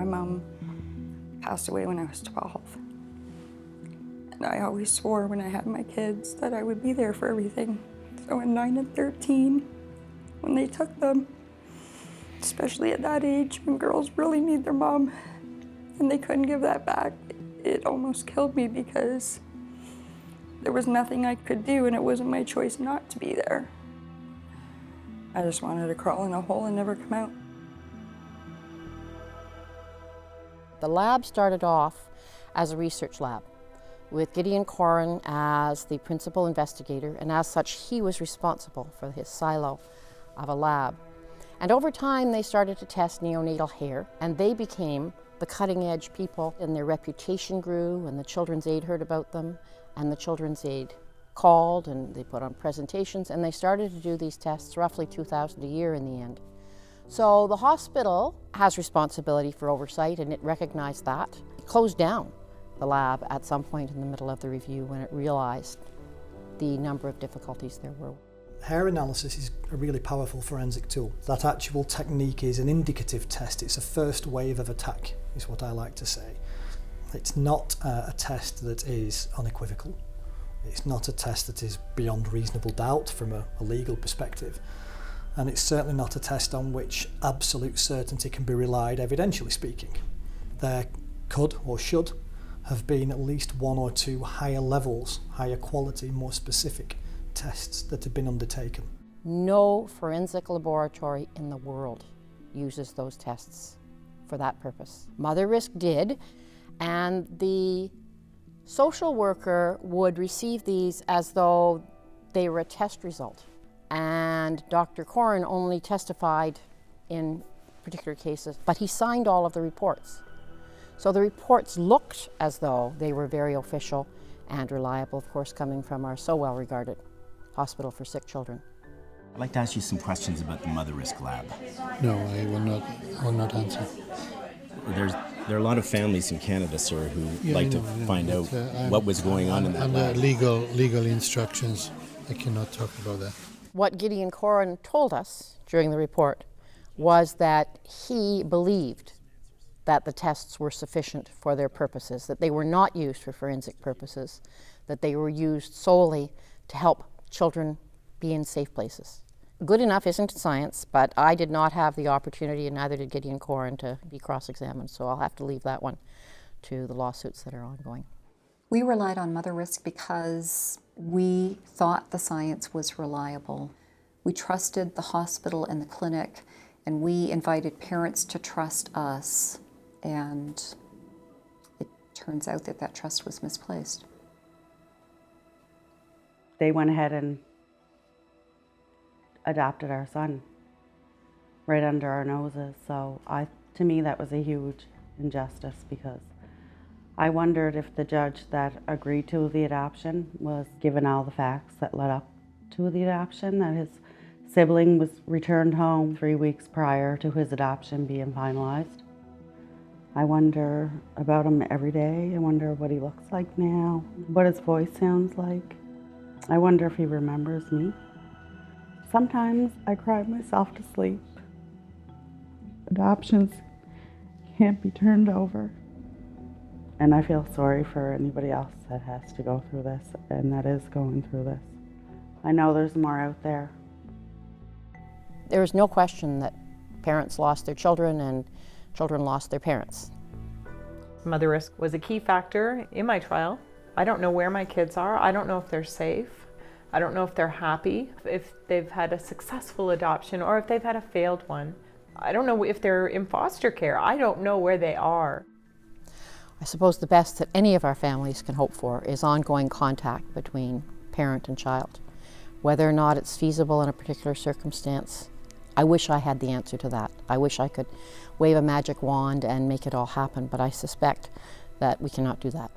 My mom passed away when I was 12. And I always swore when I had my kids that I would be there for everything. So at 9 and 13, when they took them, especially at that age when girls really need their mom and they couldn't give that back, it almost killed me because there was nothing I could do and it wasn't my choice not to be there. I just wanted to crawl in a hole and never come out. The lab started off as a research lab with Gideon Corin as the principal investigator, and as such he was responsible for his silo of a lab. And over time they started to test neonatal hair, and they became the cutting edge people, and their reputation grew, and the Children's Aid heard about them, and the Children's Aid called and they put on presentations, and they started to do these tests, roughly 2,000 a year in the end. So the hospital has responsibility for oversight, and it recognized that. It closed down the lab at some point in the middle of the review when it realized the number of difficulties there were. Hair analysis is a really powerful forensic tool. That actual technique is an indicative test. It's a first wave of attack, is what I like to say. It's not a test that is unequivocal. It's not a test that is beyond reasonable doubt from a legal perspective. And it's certainly not a test on which absolute certainty can be relied, evidentially speaking. There could or should have been at least one or two higher levels, higher quality, more specific tests that have been undertaken. No forensic laboratory in the world uses those tests for that purpose. Motherisk did, and the social worker would receive these as though they were a test result. And Dr. Corin only testified in particular cases, but he signed all of the reports. So the reports looked as though they were very official and reliable, of course, coming from our so well-regarded Hospital for Sick Children. I'd like to ask you some questions about the Motherisk lab. No, I will not answer. There are a lot of families in Canada, sir, who like to find out what was going on in that lab. Under legal instructions, I cannot talk about that. What Gideon Corin told us during the report was that he believed that the tests were sufficient for their purposes, that they were not used for forensic purposes, that they were used solely to help children be in safe places. Good enough isn't science, but I did not have the opportunity, and neither did Gideon Corin, to be cross-examined, so I'll have to leave that one to the lawsuits that are ongoing. We relied on Motherisk because we thought the science was reliable. We trusted the hospital and the clinic, and we invited parents to trust us, and it turns out that that trust was misplaced. They went ahead and adopted our son right under our noses. So to me, that was a huge injustice, because I wondered if the judge that agreed to the adoption was given all the facts that led up to the adoption, that his sibling was returned home 3 weeks prior to his adoption being finalized. I wonder about him every day. I wonder what he looks like now, what his voice sounds like. I wonder if he remembers me. Sometimes I cry myself to sleep. Adoptions can't be turned over. And I feel sorry for anybody else that has to go through this and that is going through this. I know there's more out there. There is no question that parents lost their children and children lost their parents. Motherisk was a key factor in my trial. I don't know where my kids are. I don't know if they're safe. I don't know if they're happy, if they've had a successful adoption or if they've had a failed one. I don't know if they're in foster care. I don't know where they are. I suppose the best that any of our families can hope for is ongoing contact between parent and child. Whether or not it's feasible in a particular circumstance, I wish I had the answer to that. I wish I could wave a magic wand and make it all happen, but I suspect that we cannot do that.